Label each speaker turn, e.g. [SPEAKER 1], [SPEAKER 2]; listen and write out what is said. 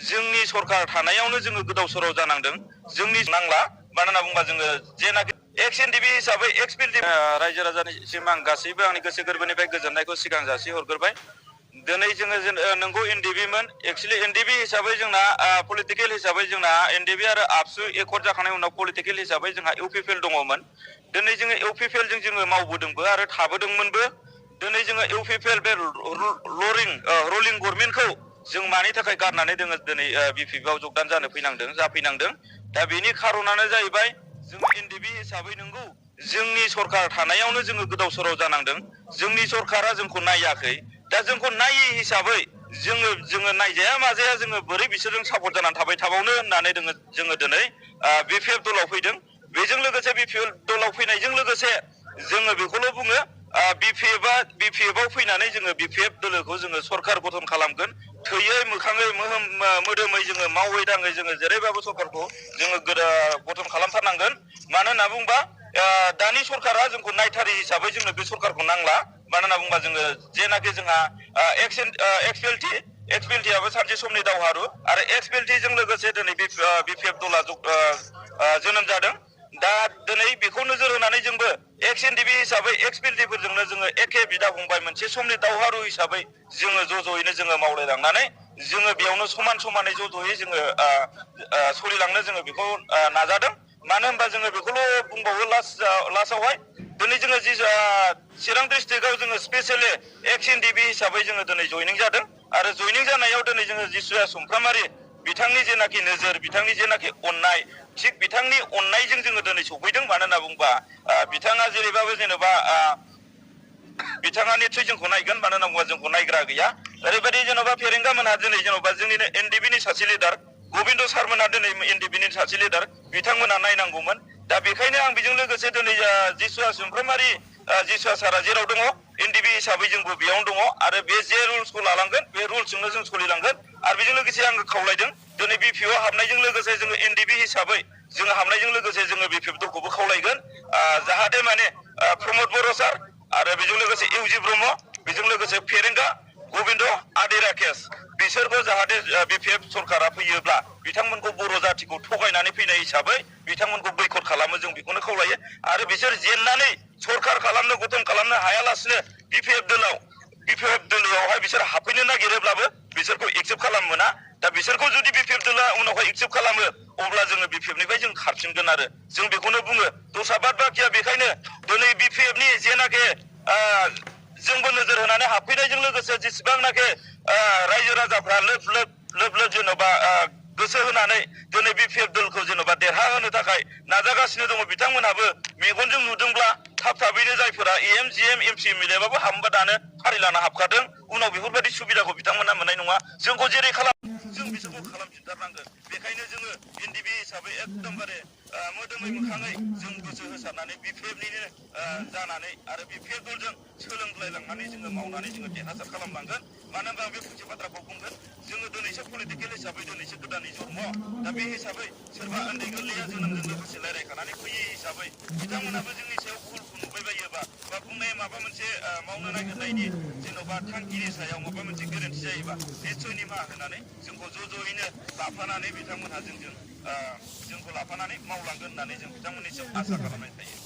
[SPEAKER 1] जोंनि सरकार थानायावनो जोङो गोदाव सोराव जानांदों जोंनि नांला मानो होनना बुङोबा जोङो जेनाखि एक्स एनडिबि हिसाबै एक्स बिल रायजो राजानिसिम आं गासैबो आंनि गोसो गोरबोनिफ्राय गोजोननायखौ सिगां जासिहरग्रोबाय। दिनै जोङो नंगौ एनडिबिमोन एक्चुअलि एनडिबि हिसाबै जोंना पलिटिकेल हिसाबै जोंना एनडिबि आरो आबसु एकर्ड जाखांनायनि उनाव पलिटिकेल हिसाबै जोंहा इउपिपिएल दङमोन। दिनै जोङो इउपिपिएलजों जोङो मावबोदोंबो आरो थाबोदोंमोनबो। दिनै जोङो इउपिपिएल बे रलिं गभर्नमेन्टखौ जों मानि थाखाय गारनानै जोङो दिनै बिपिएफआव जगदान जानो जाफैनांदों। दा बेनि खारनानो जाहैबाय जोङो एनडिबि हिसाबै नंगौ जोंनि सरकार थानायावनो जोङो गोदाव सोराव जानांदों। जोंनि सरकारा जोंखौ नायाखै। दा जोंखौ नायै हिसाबै जोङो नायजाया माजाया जोङो बोरै बिसोरजों सापर्ट जानानै थाबाय थाबावनो होननानै जोङो दिनै बिपिएफ दलाव फैदों। बेजों लोगोसे बिपिएफ दलाव फैनायजों लोगोसे जोङो बेखौल' बुङो बिपिएफआव फैनानै जोङो बिपिएफ दोलोखौ जोङो सरकार गठन खालामगोन। थैयै मोखाङै मोदोमै जोङो मावै दाङै जोङो जेरैबाबो सरकारखौ जोङो गठन खालामथारनांगोन। मानो होनना बुङोबा दानि सरकारा जोंखौ नायथारि हिसाबै जोंनो बे सरकारखौ नांला। मानो होनना बुङोबा जोङो जेनाखि जोंहा एक्सपिएलटिआबो सानसे समनि दावहारु आरो एक्सपिएलटिजों लोगोसे दिनै बिपिएफ दला जोनोम जादों। दा दिनै बेखौ नोजोर होनानै जोंबो एक्स एनडिबि हिसाबै एक्सपिएलटिफोरजोंनो जोङो एखे बिदा फंबाय मोनसे समनि दावहारु हिसाबै जोङो ज'यैनो जोङो मावलायलांनानै जोङो बेयावनो समानै ज'यै जोङो सोलिलांनो जोङो बेखौ नाजादों। मानो होनबा जोङो बेखौल' बुंबावो लास्टआवहाय दिनै जोङो चिरां डिस्ट्रिक्टआव जोङो स्पेसियेलि एक्स एनडिबि हिसाबै जोङो दिनै जयनिं जादों आरो जयनिं जानायाव दिनै जोङो जिसुआ सुमफ्रामारि बिथांनि जेनाखि नोजोर बिथांनि जेनाखि अननाय थिग बिथांनि अननायजों जोङो दिनै सफैदों। मानो होनना बुङोबा बिथाङा जेरैबाबो जेनेबा बिथाङा निस्सय जोंखौ नायगोन। मानो होनना बुङोबा जोंखौ नायग्रा गैया। ओरैबायदि जेन'बा फेरेंगा मोनहा दिनै जेन'बा जोंनिनो एनडिबिनि सासे लिडार गबिन्द सारमोनहा दिनै एनडिबिनि सासे लिडार बिथांमोना नायनांगौमोन। दा बेखायनो आं बेजों लोगोसे दिनै जिसुआ सुमफ्रामारि जिसुआ सारा जेराव दङ एनडिबि हिसाबै जोंबो बेयावनो दङ आरो बे जे रुल्सखौ लालांगोन बे रुल्सजोंनो जों सोलिलांगोन। आरो बेजों लोगोसे आङो खावलायदों दिनै बिपिएफआव हाबनायजों लोगोसे जोङो एनडिबि हिसाबै जोङो हाबनायजों लोगोसे जोङो बिपिएफ दलखौबो खावलायगोन जाहाथे माने प्रमद बर' सार आरो बेजों लोगोसे इउजि ब्रह्म बेजों लोगोसे फेरेंगा गबिन्द आदि राकेश बिसोरबो जाहाथे बिपिएफ सरकारा फैयोब्ला बिथांमोनखौ बर' जाथिखौ थगायनानै फैनाय हिसाबै बिथांमोनखौ बैकट खालामो जों बेखौनो खावलायो। आरो बिसोर जेननानै सरकार गठन खालामनो हायालासिनो बिपिएफ दोलोआवहाय बिसोर हाबफैनो नागिरोब्लाबो बिसोरखौ एक्सेप्ट खालामनो मोना। दा बिसोरखौ जुदि बिपिएफ दोलोआ उनावहाय एक्सेप्ट खालामो अब्ला जोङो बिपिएफनिफ्राय जों खारफिनगोन आरो जों बेखौनो बुङो। दस्रा बाद बाखिया बेखायनो दिनै बिपिएफनि जेनाखि जोंबो नोजोर होनानै हाबफैनायजों लोगोसे जेसेबांनाखि रायजो राजाफ्रा लोब जेन'बा गोसो होनानै दिनै बिपिएफ दलखौ जेन'बा देरहाहोनो थाखाय नाजागासिनो दङ बिथांमोनहाबो मेगनजों नुदोंब्ला थाबैनो जायफोरा एम जिएम एमपि एमएलएबाबो हाबोबा दानो फारि लाना हाबखादों। उनाव बेफोरबायदि सुबिदाखौ बिथांमोना मोननाय नङा। जोंखौ जेरै जों बिसोरखौ खालामफिनथारनांगोन। बेखायनो जोङो एनडिबि हिसाबै एकदमबारे मोदोमै मोखाङै जों गोसो होसारनानै बिपिएफनिनो जानानै आरो बिपिएफ दलजों सोलोंलायलांनानै जोङो मावनानै जोङो देरहासार खालामलांगोन। मानो होनबा आं बे फंसे बाथ्राखौ बुंगोन जोङो दिनैसो पलिटिकेल हिसाबै दिनैसो गोदानै जन्म दा बे हिसाबै सोरबा उन्दै गोरलैया जोनोमजों लोगोसे रायज्लायखानानै फैयै हिसाबै बिथांमोनाबो जोंनि सायाव भुलखौ नुबाय बायोबा बा बुंनाय माबा मोनसे मावनो नागिरनायनि जेन'बा थांखिनि सायाव माबा मोनसे गोरोन्थि जायोबा निस्सय निमाहा होनानै जोंखौ ज'यैनो लाफानानै बिथांमोनहा जोंखौ लाफानानै मावलांगोन होननानै जों बिथांमोननिसिम आसा खालामनाय थायो।